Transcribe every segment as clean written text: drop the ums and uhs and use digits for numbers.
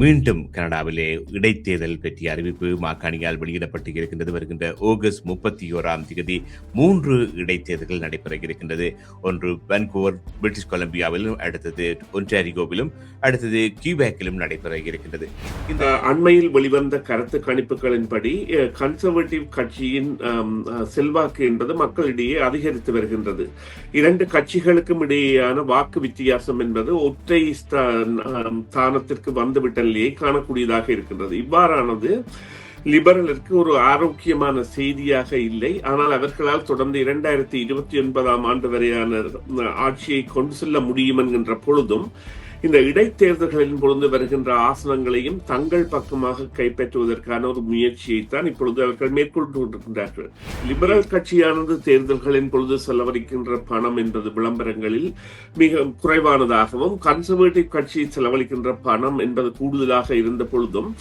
மீண்டும் கனடாவிலே இடைத்தேர்தல் பற்றிய அறிவிப்பு மாகாணியால் வெளியிடப்பட்டு இருக்கின்றது. வருகின்ற ஆகஸ்ட் 31ஆம் தேதி 3 இடைத்தேர்தல்கள் நடைபெற இருக்கின்றது. ஒன்று வான்கூவர் பிரிட்டிஷ் கொலம்பியாவிலும், அடுத்தது ஒன்டாரியோவிலும், அடுத்தது கியூபேக்கிலும் நடைபெற இருக்கின்றது. இந்த அண்மையில் வெளிவந்த கருத்து கணிப்புகளின்படி கன்சர்வேட்டிவ் கட்சியின் செல்வாக்கு என்பது மக்களிடையே அதிகரித்து வருகின்றது. இரண்டு கட்சிகளுக்கும் இடையேயான வாக்கு வித்தியாசம் என்பது ஒற்றை ஸ்தானத்திற்கு வந்துவிட்ட நிலையை காணக்கூடியதாக இருக்கின்றது. இவ்வாறானது லிபரலுக்கு ஒரு ஆரோக்கியமான செய்தியாக இல்லை. ஆனால் அவர்களால் தொடர்ந்து 2029ஆம் ஆண்டு வரையான ஆட்சியை கொண்டு செல்ல முடியும் என்கின்ற பொழுதும் இந்த இடைத்தேர்தல்களின் பொழுது வருகின்ற ஆசனங்களையும் தங்கள் பக்கமாக கைப்பற்றுவதற்கான ஒரு முயற்சியைத்தான் இப்பொழுது அவர்கள் மேற்கொண்டு கொண்டிருக்கின்றார்கள். லிபரல் கட்சியானது தேர்தல்களின் பொழுது செலவழிக்கின்ற பணம் என்பது விளம்பரங்களில் மிக குறைவானதாகவும், கன்சர்வேட்டிவ் கட்சி செலவழிக்கின்ற பணம் என்பது கூடுதலாக இருந்த பொழுதும்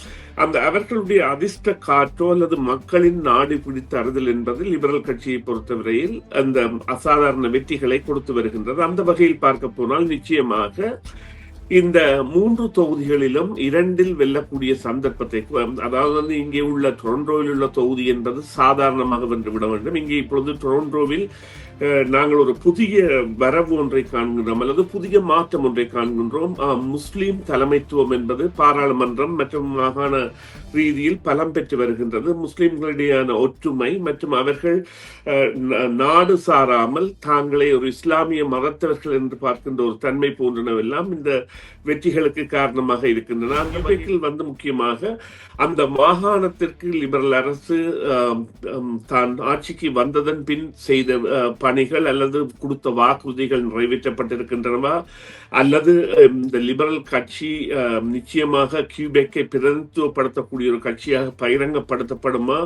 அந்த அவர்களுடைய அதிர்ஷ்ட காற்றோ அல்லது மக்களின் நாடு பிடித்த அறிதல் என்பது லிபரல் கட்சியை பொறுத்தவரையில் அந்த அசாதாரண வெற்றிகளை கொடுத்து வருகின்றது. அந்த வகையில் பார்க்க போனால் நிச்சயமாக இந்த 3 தொகுதிகளிலும் 2இல் வெல்லக்கூடிய சந்தர்ப்பத்தை, அதாவது இங்கே உள்ள டொரண்டோவில் உள்ள தொகுதி என்பது சாதாரணமாக வென்றுவிட வேண்டும். இங்கே இப்பொழுது டொரண்டோவில் நாங்கள் ஒரு புதிய வரவு ஒன்றை காண்கின்றோம், அல்லது புதிய மாற்றம் ஒன்றை காண்கின்றோம். முஸ்லீம் தலைமைத்துவம் என்பது பாராளுமன்றம் மற்றும் மாகாண ரீதியில் பலம் பெற்று வருகின்றது. முஸ்லிம்களிடையான ஒற்றுமை மற்றும் அவர்கள் நாடு சாராமல் தாங்களே ஒரு இஸ்லாமிய மதத்தவர்கள் என்று பார்க்கின்ற ஒரு தன்மை போன்றனவெல்லாம் இந்த வெற்றிகளுக்கு காரணமாக இருக்கின்றன. அந்த வகையில் வந்து முக்கியமாக அந்த மாகாணத்திற்கு லிபரல் அரசு தான் ஆட்சிக்கு வந்ததன் பின் செய்த பணிகள் அல்லது கொடுத்த வாக்குறுதிகள் நிறைவேற்றப்பட்டிருக்கின்றனவா, அல்லது இந்த லிபரல் கட்சி நிச்சயமாக கியூபெக்கை பிரதிநிதித்துவப்படுத்தக்கூடிய ஒரு கட்சியாக பகிரங்கப்படுத்தப்படுமா,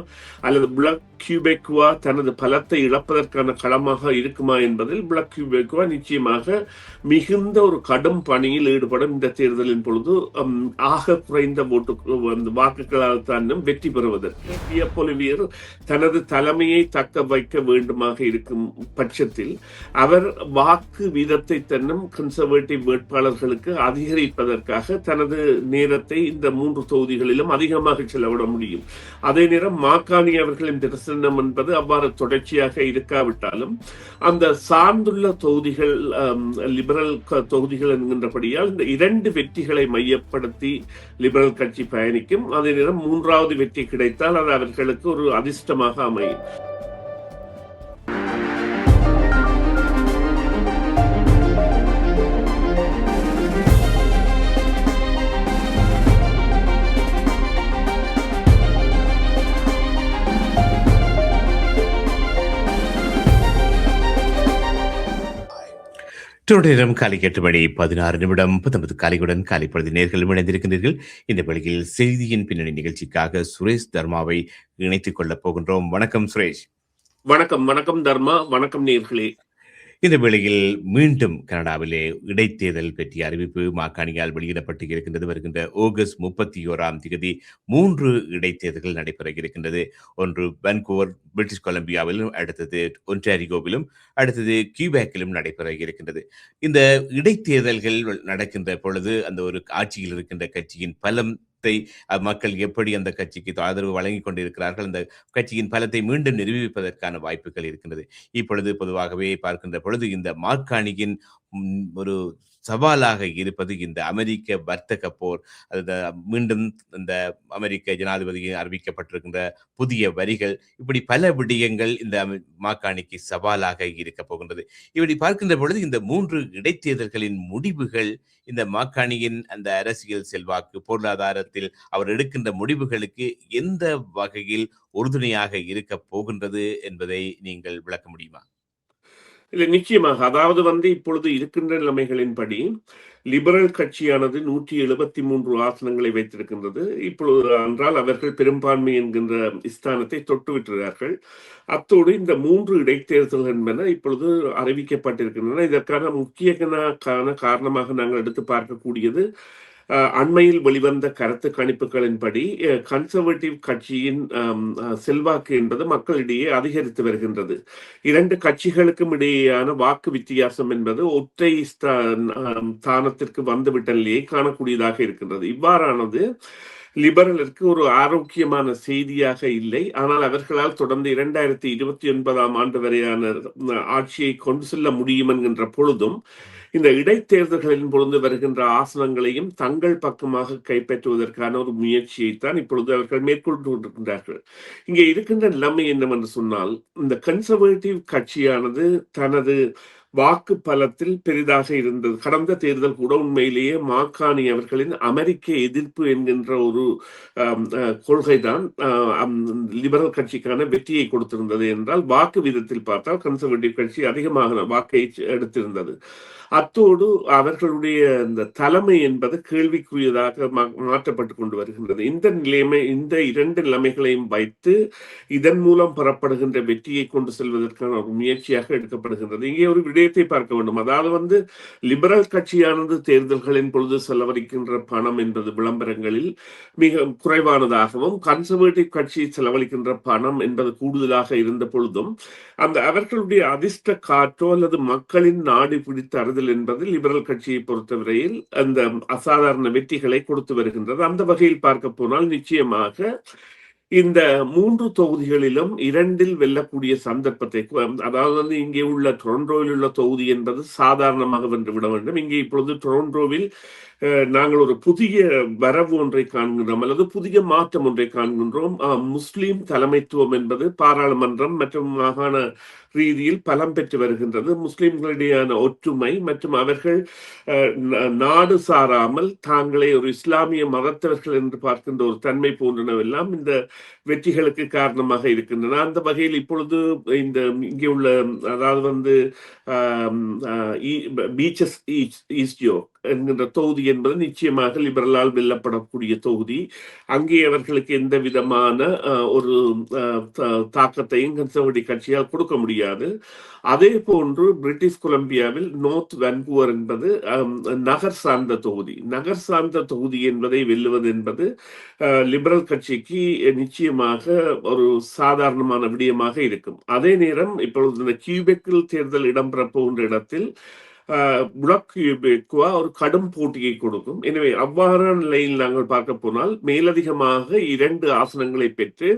அல்லது பிளாக் கியூபெக்குவா தனது பலத்தை இழப்பதற்கான களமாக இருக்குமா என்பதில் பிளாக் கியூபெக்குவா நிச்சயமாக மிகுந்த ஒரு கடும் பணியில் ஈடுபடும். இந்த தேர்தலின் பொழுது ஆக குறைந்த வாக்குகளால் தான் வெற்றி பெறுவதற்கு பியர் பொலிவியர் தனது தலைமையை தக்க வைக்க வேண்டுமாக இருக்கும் பட்சத்தில் அவர் வாக்கு வீதத்தை தன்னும் கன்சர்வேட்டிவ் வேட்பாளர்களுக்கு அதிகரிப்பதற்காக தனது நேரத்தை இந்த 3 தொகுதிகளிலும் அதிகமாக செலவிட முடியும். அதே நேரம் மாக்காணி அவர்களின் பிரசன்னம் என்பது அவ்வாறு தொடர்ச்சியாக இருக்காவிட்டாலும் அந்த சார்ந்துள்ள தொகுதிகள் லிபரல் தொகுதிகள் என்கின்றபடியால் இந்த 2 வெற்றிகளை மையப்படுத்தி லிபரல் கட்சி பயணிக்கும். அதே நேரம் 3வது வெற்றி கிடைத்தால் அது அவர்களுக்கு ஒரு அதிர்ஷ்டமாக அமையும். நேரம் காலை 8:16 19 காலையுடன் காலை பொழுது நேர்களும் இணைந்திருக்கின்றீர்கள். இந்த வேளையில் செய்தியின் பின்னணி நிகழ்ச்சிக்காக சுரேஷ் தர்மாவை இணைத்துக் கொள்ளப் போகின்றோம். வணக்கம் சுரேஷ். வணக்கம். வணக்கம் தர்மா. வணக்கம் நேர்களே. இந்த வேளையில் மீண்டும் கனடாவிலே இடைத்தேர்தல் பற்றிய அறிவிப்பு மாகாணியால் வெளியிடப்பட்டு இருக்கின்றது. வருகின்ற ஆகஸ்ட் 31ஆம் தேதி 3 இடைத்தேர்தல்கள் நடைபெற இருக்கின்றது. ஒன்று வான்கூவர் பிரிட்டிஷ் கொலம்பியாவிலும், அடுத்தது ஒன்டாரியோவிலும், அடுத்தது கியூபேக்கிலும் நடைபெற இருக்கின்றது. இந்த இடைத்தேர்தல்கள் நடக்கின்ற பொழுது அந்த ஒரு ஆட்சியில் இருக்கின்ற கட்சியின் பலம் மக்கள் எப்படி அந்த கட்சிக்கு ஆதரவு வழங்கி கொண்டிருக்கிறார்கள், அந்த கட்சியின் பலத்தை மீண்டும் நிரூபிப்பதற்கான வாய்ப்புகள் இருக்கின்றது. இப்பொழுது பொதுவாகவே பார்க்கின்ற பொழுது இந்த மாக்காணியின் ஒரு சவாலாக இருப்பது இந்த அமெரிக்க வர்த்தக போர். மீண்டும் இந்த அமெரிக்க ஜனாதிபதியை அறிவிக்கப்பட்டிருக்கின்ற புதிய வரிகள், இப்படி பல விடயங்கள் இந்த மாக்காணிக்கு சவாலாக இருக்க போகின்றது. இப்படி பார்க்கின்ற பொழுது இந்த 3 இடைத்தேர்தல்களின் முடிவுகள் இந்த மாக்காணியின் அந்த அரசியல் செல்வாக்கு, பொருளாதாரத்தில் அவர் எடுக்கின்ற முடிவுகளுக்கு எந்த வகையில் உறுதுணையாக இருக்க போகின்றது என்பதை நீங்கள் விளக்க முடியுமா? இல்லை, நிச்சயமாக. அதாவது இப்பொழுது இருக்கின்ற நிலைமைகளின்படி லிபரல் கட்சியானது 173 ஆசனங்களை வைத்திருக்கின்றது. இப்பொழுது என்றால் அவர்கள் பெரும்பான்மை என்கின்ற ஸ்தானத்தை தொட்டுவிட்டார்கள். அத்தோடு இந்த 3 இடைத்தேர்தல்கள் என்பன இப்பொழுது அறிவிக்கப்பட்டிருக்கின்றன. இதற்கான முக்கிய காரணமாக நாங்கள் எடுத்து பார்க்கக்கூடியது அண்மையில் வெளிவந்த கருத்து கணிப்புகளின்படி கன்சர்வேட்டிவ் கட்சியின் செல்வாக்கு என்பது மக்களிடையே அதிகரித்து வருகின்றது. இரண்டு கட்சிகளுக்கும் இடையேயான வாக்கு வித்தியாசம் என்பது ஒற்றை ஸ்தானத்திற்கு வந்துவிட்ட நிலையை காணக்கூடியதாக இருக்கின்றது. இவ்வாறானது லிபரலுக்கு ஒரு ஆரோக்கியமான செய்தியாக இல்லை. ஆனால் அவர்களால் தொடர்ந்து 2029 ஆண்டு வரையான ஆட்சியை கொண்டு செல்ல முடியும் என்கின்ற பொழுதும் இந்த இடைத்தேர்தல்களின் பொழுது வருகின்ற ஆசனங்களையும் தங்கள் பக்கமாக கைப்பற்றுவதற்கான ஒரு முயற்சியைத்தான் இப்பொழுது அவர்கள் மேற்கொண்டு கொண்டிருக்கின்றார்கள். இங்கே இருக்கின்ற நிலைமை என்னவென்று சொன்னால், இந்த கன்சர்வேட்டிவ் கட்சியானது தனது வாக்கு பலத்தில் பெரிதாக இருந்தது. கடந்த தேர்தல் கூட உண்மையிலேயே மாக்கானி அவர்களின் அமெரிக்க எதிர்ப்பு என்கின்ற ஒரு கொள்கைதான் லிபரல் கட்சிக்கான வெற்றியை கொடுத்திருந்தது என்றால், வாக்கு விதத்தில் பார்த்தால் கன்சர்வேட்டிவ் கட்சி அதிகமாக வாக்கை எடுத்திருந்தது. அத்தோடு அவர்களுடைய இந்த தலைமை என்பது கேள்விக்குரியதாக மாற்றப்பட்டு கொண்டு வருகின்றது. இந்த இரண்டு நிலைமைகளையும் வைத்து இதன் மூலம் பெறப்படுகின்ற வெற்றியை கொண்டு செல்வதற்கான ஒரு முயற்சியாக எடுக்கப்படுகின்றது. இங்கே ஒரு விடயத்தை பார்க்க வேண்டும். அதாவது லிபரல் கட்சியானது தேர்தல்களின் பொழுது செலவழிக்கின்ற பணம் என்பது விளம்பரங்களில் மிக குறைவானதாகவும், கன்சர்வேட்டிவ் கட்சி செலவழிக்கின்ற பணம் என்பது கூடுதலாக இருந்த பொழுதும் அவர்களுடைய அதிர்ஷ்ட காற்றோ அல்லது மக்களின் நாடி பிடித்த அறுதல் என்பது லிபரல் கட்சியை பொறுத்தவரையில் அந்த அசாதாரண வெற்றிகளை கொடுத்து வருகின்றது. அந்த வகையில் பார்க்க போனால் நிச்சயமாக இந்த 3 தொகுதிகளிலும் 2 வெல்லக்கூடிய சந்தர்ப்பத்தை, அதாவது இங்கே உள்ள டொரண்டோவில் உள்ள தொகுதி என்பது சாதாரணமாக வென்றுவிட வேண்டும். இங்கே இப்பொழுது டொரண்டோவில் நாங்கள் ஒரு புதிய வரவு ஒன்றை காண்கின்றோம், அல்லது புதிய மாற்றம் ஒன்றை காண்கின்றோம். முஸ்லிம் தலைமைத்துவம் என்பது பாராளுமன்றம் மற்றும் மாகாண ரீதியில் பலம் பெற்று வருகின்றது. முஸ்லிம்களிடையான ஒற்றுமை மற்றும் அவர்கள் நாடு சாராமல் தாங்களே ஒரு இஸ்லாமிய மதத்தவர்கள் என்று பார்க்கின்ற ஒரு தன்மை போன்றனவெல்லாம் இந்த வெற்றிகளுக்கு காரணமாக இருக்கின்றன. அந்த வகையில் இப்பொழுது இங்கே உள்ள அதாவது பீச்சஸ் ஈஸ்டியோ என்கின்ற தொகுதி என்பது நிச்சயமாக லிபரலால் வெல்லப்படக்கூடிய தொகுதி. அங்கே அவர்களுக்கு எந்த விதமான ஒரு தாக்கத்தையும் கன்சர்வேட்டிவ் கட்சியால் கொடுக்க முடியாது. அதே போன்று பிரிட்டிஷ் கொலம்பியாவில் நோர்த் வான்கூவர் என்பது நகர் சார்ந்த தொகுதி என்பதை வெல்லுவது என்பது லிபரல் கட்சிக்கு நிச்சயமாக ஒரு சாதாரணமான விடயமாக இருக்கும். அதே நேரம் இப்பொழுது இந்த கியூபெக்கில் தேர்தல் இடம்பெற போகின்ற இடத்தில் ஒரு கடும் போட்டியை கொடுக்கும். எனவே அவ்வாறான நிலையில் நாங்கள் பார்க்க போனால் மேலதிகமாக 2 ஆசனங்களை பெற்று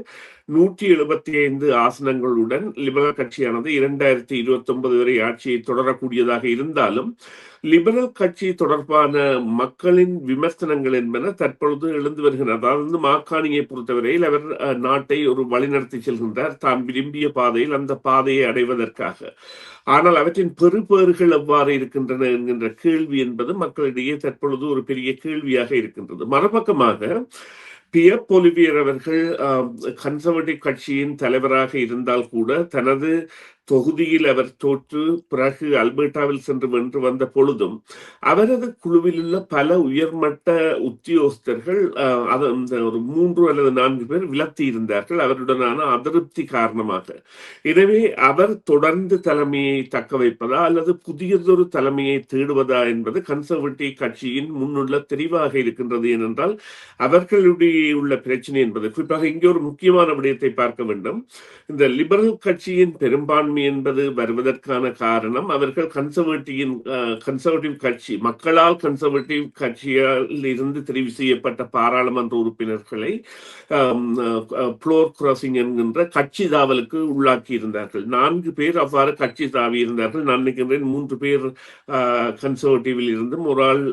175 ஆசனங்களுடன் லிபரல் கட்சியானது 2029 வரை ஆட்சியை தொடரக்கூடியதாக இருந்தாலும், லிபரல் கட்சி தொடர்பான மக்களின் விமர்சனங்கள் என்பன தற்பொழுது எழுந்து வருகின்றன. அதாவது மாக்கானியை பொறுத்தவரையில் அவர் நாட்டை ஒரு வழிநடத்தி செல்கின்றார், தான் விரும்பிய பாதையில் அந்த பாதையை அடைவதற்காக. ஆனால் அவற்றின் பெறுபேறுகள் எவ்வாறு இருக்கின்றன என்கின்ற கேள்வி என்பது மக்களிடையே தற்பொழுது ஒரு பெரிய கேள்வியாக இருக்கின்றது. மறுபக்கமாக பியர் பொலிவியர் அவர்கள் கன்சர்வேட்டிவ் கட்சியின் தலைவராக இருந்தால் கூட தனது தொகுதியில் அவர் தோற்று பிறகு அல்பர்டாவில் சென்று வென்று வந்த பொழுதும் அவரது குழுவில் உள்ள பல உயர்மட்ட உத்தியோகஸ்தர்கள் ஒரு 3 அல்லது 4 பேர் விலத்தி இருந்தார்கள் அவருடனான அதிருப்தி காரணமாக. எனவே அவர் தொடர்ந்து தலைமையை தக்க வைப்பதா அல்லது புதியதொரு தலைமையை தேடுவதா என்பது கன்சர்வேட்டிவ் கட்சியின் முன்னுள்ள தெரிவாக இருக்கின்றது. ஏனென்றால் அவர்களுடைய உள்ள பிரச்சனை என்பது குறிப்பாக இங்கே ஒரு முக்கியமான விடயத்தை பார்க்க வேண்டும். இந்த லிபரல் கட்சியின் பெரும்பான்மை என்பது வருவதற்கான காரணம் அவர்கள் கன்சர்வேட்டிவ் கட்சி, மக்களால் கன்சர்வேட்டிவ் கட்சியால் இருந்து தெரிவு செய்யப்பட்ட பாராளுமன்ற உறுப்பினர்களை புளோர் கிராசிங் என்கின்ற கட்சி தாவலுக்கு உள்ளாக்கி இருந்தார்கள். 4 பேர் அவ்வாறு கட்சி தாவி இருந்தார்கள். நான் நினைக்கின்றேன் 3 பேர் கன்சர்வேட்டிவில் இருந்தும் ஒரு ஆள்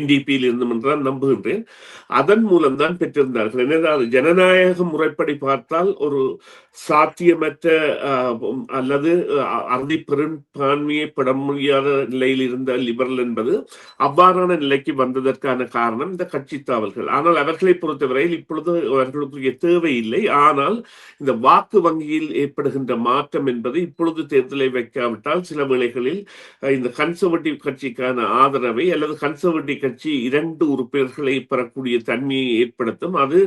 NDP-யில் இருந்தும் என்றால் நம்புகின்றேன். அதன் மூலம்தான் பெற்றிருந்தார்கள். எனவே ஜனநாயக முறைப்படி பார்த்தால் ஒரு சாத்தியமற்ற அல்லது அறுதி பெரும்பான்மையை பெற முடியாத நிலையில் இருந்த லிபரல் என்பது அவ்வாறான நிலைக்கு வந்ததற்கான காரணம் இந்த கட்சி தாவல்கள். ஆனால் அவர்களை பொறுத்தவரையில் இப்பொழுது அவர்களுக்கு தேவை இல்லை. ஆனால் இந்த வாக்கு வங்கியில் ஏற்படுகின்ற மாற்றம் என்பது இப்பொழுது தேர்தலை வைக்காவிட்டால் சில வேளைகளில் இந்த கன்சர்வேட்டிவ் கட்சிக்கான ஆதரவை அல்லது கன்சர்வேட்டிவ் கட்சி 2 உறுப்பினர்களை பெறக்கூடிய தன்மையை ஏற்படுத்தும். அது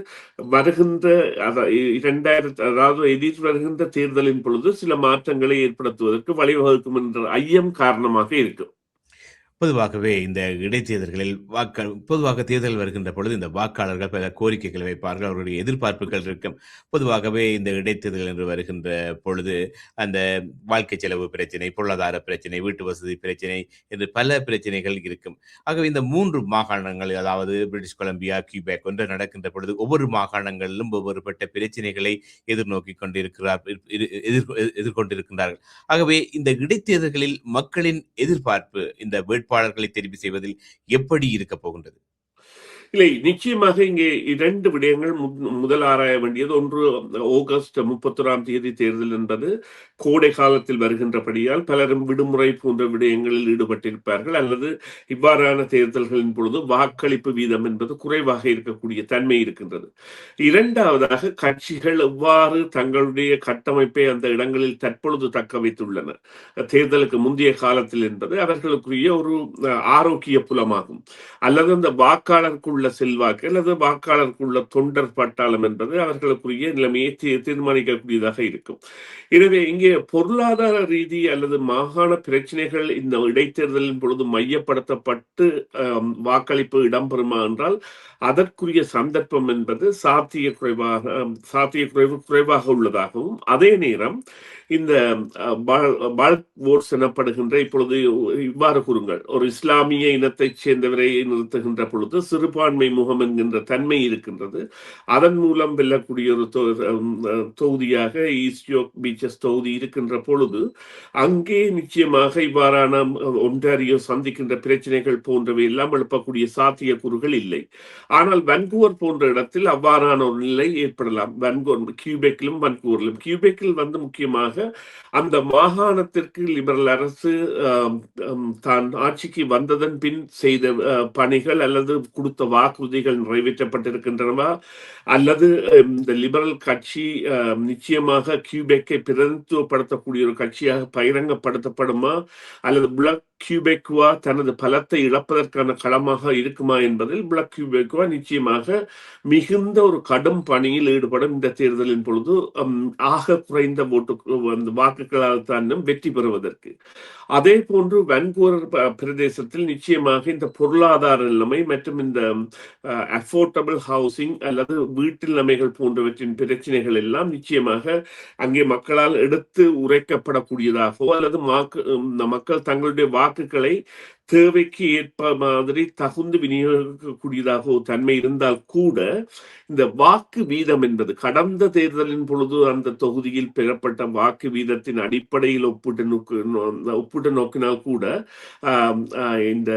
வருகின்ற எதிர் வருகின்ற தேர்தலின் பொழுது சில மாற்றங்களை ஏற்படுத்துவதற்கு வழிவகுக்கும் என்ற ஐயம் காரணமாக இருக்கும். பொதுவாகவே இந்த இடைத்தேர்தல்களில் பொதுவாக தேர்தல் வருகின்ற பொழுது இந்த வாக்காளர்கள் பல கோரிக்கைகளை வைப்பார்கள். அவர்களுடைய எதிர்பார்ப்புகள் இருக்கும். பொதுவாகவே இந்த இடைத்தேர்தல் என்று வருகின்ற பொழுது, அந்த வாழ்க்கை செலவு பிரச்சனை, பொருளாதார பிரச்சனை, வீட்டு வசதி பிரச்சனை என்று பல பிரச்சனைகள் இருக்கும். ஆகவே இந்த 3 மாகாணங்கள், அதாவது பிரிட்டிஷ் கொலம்பியா, கியூபெக் என்று நடக்கின்ற பொழுது, ஒவ்வொரு மாகாணங்களிலும் ஒவ்வொருபட்ட பிரச்சனைகளை எதிர்நோக்கிக் கொண்டிருக்கிறார் எதிர்கொண்டிருக்கின்றார்கள். ஆகவே இந்த இடைத்தேர்தல்களில் மக்களின் எதிர்பார்ப்பு இந்த வேட்பாளர்களை தெரிவு செய்வதில் எப்படி இருக்கப் போகின்றது? இல்லை, நிச்சயமாக இங்கே 2 விடயங்கள் முதல் ஆராய வேண்டியது. ஒன்று, ஆகஸ்ட் 31ஆம் தேதி தேர்தல் என்பது கோடை காலத்தில் வருகின்றபடியால் பலரும் விடுமுறை போன்ற விடயங்களில் ஈடுபட்டிருப்பார்கள், அல்லது இவ்வாறான தேர்தல்களின் பொழுது வாக்களிப்பு வீதம் என்பது குறைவாக இருக்கக்கூடிய தன்மை இருக்கின்றது. இரண்டாவதாக, கட்சிகள் எவ்வாறு தங்களுடைய கட்டமைப்பை அந்த இடங்களில் தற்பொழுது தக்க வைத்துள்ளன தேர்தலுக்கு முந்தைய காலத்தில் என்பது அவர்களுக்குரிய ஒரு ஆரோக்கிய புலமாகும். அல்லது அந்த வாக்காளருக்குள்ள செல்வாக்கு அல்லது வாக்காளருக்குள்ள தொண்டர் பட்டாளம் என்பது அவர்களுக்குரிய நிலைமையை தீர்மானிக்கக்கூடியதாக இருக்கும். எனவே இங்கே பொருளாதார ரீதி அல்லது மாகாண பிரச்சனைகள் இந்த இடைத்தேர்தலின் பொழுது மையப்படுத்தப்பட்டு வாக்களிப்பு இடம்பெறுமா என்றால் அதற்குரிய சந்தர்ப்பம் என்பது குறைவாக உள்ளதாகவும், அதே நேரம் இந்த பல்க் ஓட்ஸ் எனப்படுகின்ற, இப்பொழுது இவ்வாறு கூறுங்கள், ஒரு இஸ்லாமிய இனத்தைச் சேர்ந்தவரை நிறுத்துகின்ற பொழுது சிறுபான்மை முகம் என்கின்ற தன்மை இருக்கின்றது. அதன் மூலம் வெல்லக்கூடிய ஒரு தொகுதியாக ஈஸ்ட் யோர்க் பீச்சஸ் தொகுதி இருக்கின்ற பொழுது அங்கே நிச்சயமாக இவ்வாறான ஒன்றாரியோ சந்திக்கின்ற பிரச்சனைகள் போன்றவை எல்லாம் எழுப்பக்கூடிய சாத்தியக்கூறுகள் இல்லை. ஆனால் வன்கூவர் போன்ற இடத்தில் அவ்வாறான ஒரு நிலை ஏற்படலாம். கியூபெக்கிலும் வன்கூவரிலும். கியூபெக்கில் முக்கியமாக அந்த மாகாணத்திற்கு லிபரல் அரசு தான் ஆட்சிக்கு வந்ததன் பின் செய்த பணிகள் அல்லது கொடுத்த வாக்குறுதிகள் நிறைவேற்றப்பட்டிருக்கின்றனவா, அல்லது இந்த லிபரல் கட்சி நிச்சயமாக கியூபெக்கை பிரதிநிதித்துவப்படுத்தக்கூடிய ஒரு கட்சியாக பகிரங்கப்படுத்தப்படுமா, அல்லது பிளாக் கியூபெக்குவா தனது பலத்தை இழப்பதற்கான களமாக இருக்குமா என்பதில் பிளாக் கியூபெக்குவா நிச்சயமாக மிகுந்த ஒரு கடும் பணியில் ஈடுபடும். இந்த தேர்தலின் பொழுது ஆக குறைந்த வாக்குகளால் தான் வெற்றி பெறுவதற்கு. அதே போன்று வன்கூவர் பிரதேசத்தில் நிச்சயமாக இந்த பொருளாதார நிலைமை மற்றும் இந்த அஃபோர்டபிள் ஹவுசிங் அல்லது வீட்டு நிலைமைகள் போன்றவற்றின் பிரச்சனைகள் எல்லாம் நிச்சயமாக அங்கே மக்களால் எடுத்து உரைக்கப்படக்கூடியதாகவோ அல்லது மக்கள் தங்களுடைய வாக்குகளை தேவைக்கு ஏற்ப மாதிரி தகுந்து விநியோகிக்கக்கூடியதாக தன்மை இருந்தால் கூட இந்த வாக்கு வீதம் என்பது கடந்த தேர்தலின் பொழுது அந்த தொகுதியில் பெறப்பட்ட வாக்கு வீதத்தின் அடிப்படையில் ஒப்பிட்டு நோக்கினால் கூட இந்த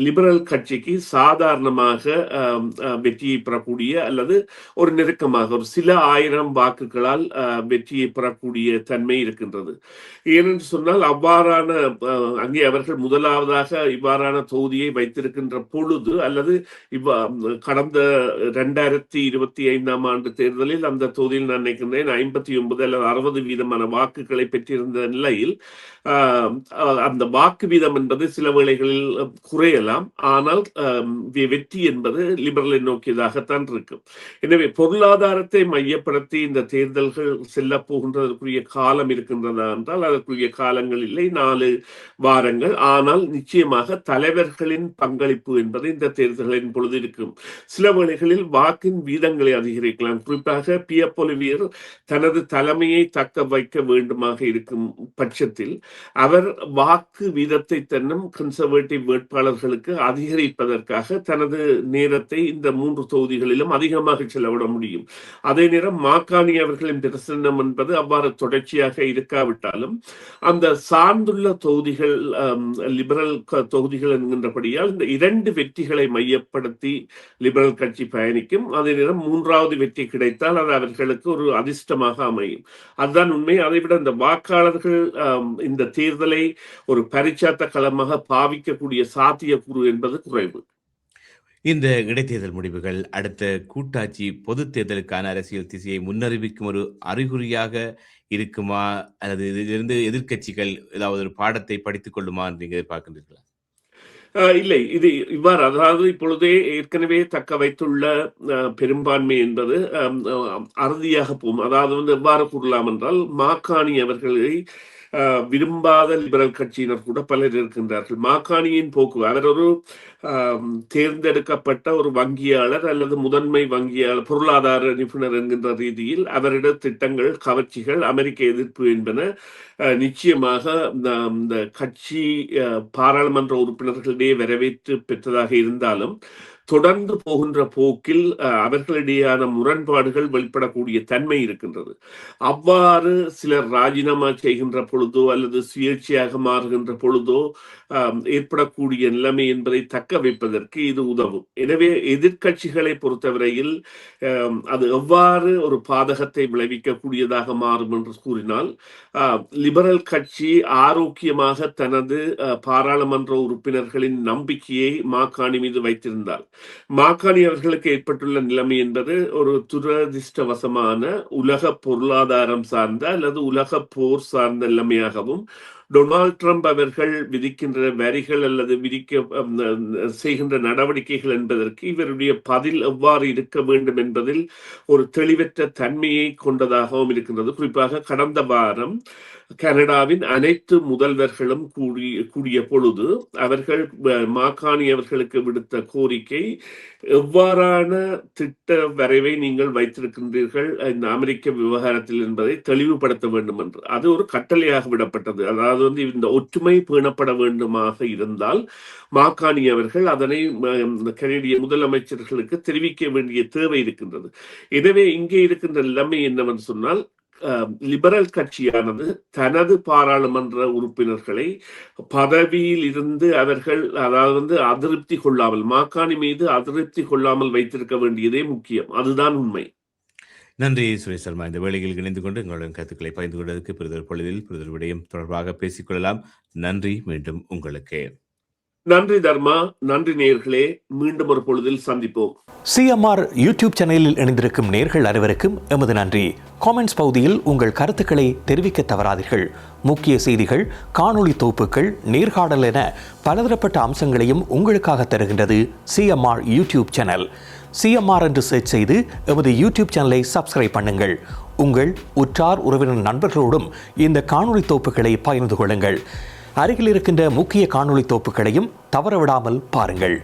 லிபரல் கட்சிக்கு சாதாரணமாக வெற்றியை பெறக்கூடிய அல்லது ஒரு நெருக்கமாக ஒரு சில ஆயிரம் வாக்குகளால் வெற்றியை பெறக்கூடிய தன்மை இருக்கின்றது. ஏனென்று சொன்னால் அவ்வாறான அங்கே அவர்கள் முதலாவதாக இவ்வாறான தொகுதியை வைத்திருக்கின்ற பொழுது அல்லது கடந்த 2025ஆம் ஆண்டு தேர்தலில் அந்த தொகுதியில் நான் நினைக்கின்றேன் 59 அல்லது 60% வாக்குகளை பெற்றிருந்த நிலையில் அந்த வாக்கு வீதம் என்பது சில வேளைகளில் குறையலாம், ஆனால் வெற்றி என்பது லிபரலை நோக்கியதாகத்தான் இருக்கும். எனவே பொருளாதாரத்தை மையப்படுத்தி இந்த தேர்தல்கள் செல்ல போகின்றதற்குரிய காலம் இருக்கின்றதா என்றால் அதற்குரிய காலங்கள் இல்லை, 4 வாரங்கள். ஆனால் நிச்சயமாக தலைவர்களின் பங்களிப்பு என்பது இந்த தேர்தல்களின் பொழுது இருக்கும். சில வேளைகளில் வாக்கின் வீதங்களை அதிகரிக்கலாம். குறிப்பாக பியர் பொலிவியர் தனது தலைமையை தக்க வைக்க வேண்டுமாக இருக்கும் பட்சத்தில் அவர் வாக்கு வீதத்தை தன்னும் கன்சர்வேட்டிவ் வேட்பாளர்களுக்கு அதிகரிப்பதற்காக தனது நேரத்தை இந்த 3 தொகுதிகளிலும் அதிகமாக செலவிட முடியும். அதே நேரம் மாக்காணி அவர்களின் பிரசன்னம் என்பது அவ்வாறு தொடர்ச்சியாக இருக்காவிட்டாலும் அந்த சார்ந்துள்ள தொகுதிகள் லிபரல் தொகுதிகள் என்கின்றபடியால் இந்த 2 வெற்றிகளை மையப்படுத்தி லிபரல் கட்சி பயணிக்கும். அதே நேரம் 3வது வெற்றி கிடைத்தால் அது அவர்களுக்கு ஒரு அதிர்ஷ்டமாக அமையும். அதுதான் உண்மை. அதைவிட இந்த வாக்காளர்கள் இந்த தேர்தலை ஒரு பரிச்சாத்த களமாக பாவிக்கக்கூடிய சாத்தியக்கூறு என்பது குறைவு. இந்த இடைத்தேர்தல் முடிவுகள் அடுத்த கூட்டாட்சி பொது தேர்தலுக்கான அரசியல் திசையை முன்னறிவிக்கும் ஒரு அறிகுறியாக இருக்குமா, அல்லது இதிலிருந்து எதிர்க்கட்சிகள் ஏதாவது ஒரு பாடத்தை படித்துக் கொள்ளுமா என்று நீங்க எதிர்பார்க்கின்றீர்களா? இல்லை, இது இவ்வாறு, அதாவது இப்பொழுதே ஏற்கனவே தக்க வைத்துள்ள பெரும்பான்மை என்பது அறுதியாக போகும். அதாவது எவ்வாறு கூறலாம் என்றால் மாக்காணி அவர்களை விரும்பாத லிபரல் கட்சியினர் கூட பலர் இருக்கின்றார்கள். மாகாணியின் போக்கு, அவர் ஒரு தேர்ந்தெடுக்கப்பட்ட ஒரு வங்கியாளர் அல்லது முதன்மை வங்கியாளர், பொருளாதார நிபுணர் என்கின்ற ரீதியில் அவரிட திட்டங்கள், கவர்ச்சிகள், அமெரிக்க எதிர்ப்பு என்பன நிச்சயமாக இந்த கட்சி பாராளுமன்ற உறுப்பினர்களிடையே வரவேற்று பெற்றதாக இருந்தாலும் தொடர்ந்து போகின்ற போக்கில் அவர்களிடையான முரண்பாடுகள் வெளிப்படக்கூடிய தன்மை இருக்கின்றது. அவ்வாறு சிலர் ராஜினாமா செய்கின்ற பொழுதோ அல்லது சுயேட்சையாக மாறுகின்ற பொழுதோ ஏற்படக்கூடிய நிலைமை என்பதை தக்க வைப்பதற்கு இது உதவும். எனவே எதிர்கட்சிகளை பொறுத்தவரையில் அது எவ்வாறு ஒரு பாதகத்தை விளைவிக்கக்கூடியதாக மாறும் என்று கூறினால், லிபரல் கட்சி ஆரோக்கியமாக தனது பாராளுமன்ற உறுப்பினர்களின் நம்பிக்கையை மாகாணி மீது வைத்திருந்தால், மாகாணி அவர்களுக்கு ஏற்பட்டுள்ள நிலைமை என்பது ஒரு துரதிர்ஷ்டவசமான உலக பொருளாதாரம் சார்ந்த அல்லது உலக போர் சார்ந்த நிலைமையாகவும், டொனால்ட் ட்ரம்ப் அவர்கள் விதிக்கின்ற வரிகள் அல்லது செய்கின்ற நடவடிக்கைகள் என்பதற்கு இவருடைய பதில் எவ்வாறு இருக்க வேண்டும் என்பதில் ஒரு தெளிவற்ற தன்மையை கொண்டதாகவும் இருக்கின்றது. குறிப்பாக கடந்த வாரம் கனடாவின் அனைத்து முதல்வர்களும் கூடிய பொழுது அவர்கள் மாகாணி அவர்களுக்கு விடுத்த கோரிக்கை, எவ்வாறான திட்ட வரைவை நீங்கள் வைத்திருக்கின்றீர்கள் இந்த அமெரிக்க விவகாரத்தில் என்பதை தெளிவுபடுத்த வேண்டும் என்று. அது ஒரு கட்டளையாக விடப்பட்டது. அதாவது இந்த ஒற்றுமை பேணப்பட வேண்டுமாக இருந்தால் மாகாணி அவர்கள் அதனை கனடிய முதலமைச்சர்களுக்கு தெரிவிக்க வேண்டிய தேவை இருக்கின்றது. எனவே இங்கே இருக்கின்ற நிலைமை என்னவென்று சொன்னால், லிபரல் கட்சியானது தனது பாராளுமன்ற உறுப்பினர்களை பதவியில் இருந்து அவர்கள் அதிருப்தி கொள்ளாமல், மாகாணி மீது அதிருப்தி கொள்ளாமல் வைத்திருக்க வேண்டியதே முக்கியம். அதுதான் உண்மை. நன்றி சுரேஷ் சர்மா. இந்த வேளையில் இணைந்து கொண்டு எங்களுடன் கருத்துக்களை பகிர்ந்து கொண்டதற்கு பிறகு பொழுதில் பிறகு விடயம் தொடர்பாக பேசிக்கொள்ளலாம். நன்றி. மீண்டும் உங்களுக்கு நன்றி தர்மா. நன்றி நேயர்களே. மீண்டும் ஒரு பொழுதில் சந்திப்போம். சிஎம்ஆர் யூடியூப் சேனலில் இணைந்திருக்கும் நேயர்கள் அனைவருக்கும் எமது நன்றி. காமெண்ட்ஸ் பகுதியில் உங்கள் கருத்துக்களை தெரிவிக்க தவறாதீர்கள். முக்கிய செய்திகள், காணொளி தொகுப்புகள், நேர்காணல் என பலதரப்பட்ட அம்சங்களையும் உங்களுக்காக தருகின்றது சிஎம்ஆர் யூடியூப் சேனல். சிஎம்ஆர் என்று சர்ச் செய்து எமது யூடியூப் சேனலை சப்ஸ்கிரைப் பண்ணுங்கள். உங்கள் உற்றார் உறவினர் நண்பர்களோடும் இந்த காணொளி தொகுப்புகளை பகிர்ந்து கொள்ளுங்கள். அருகில் இருக்கின்ற முக்கிய காணொளி தொகுப்புகளையும் தவறவிடாமல் பாருங்கள்.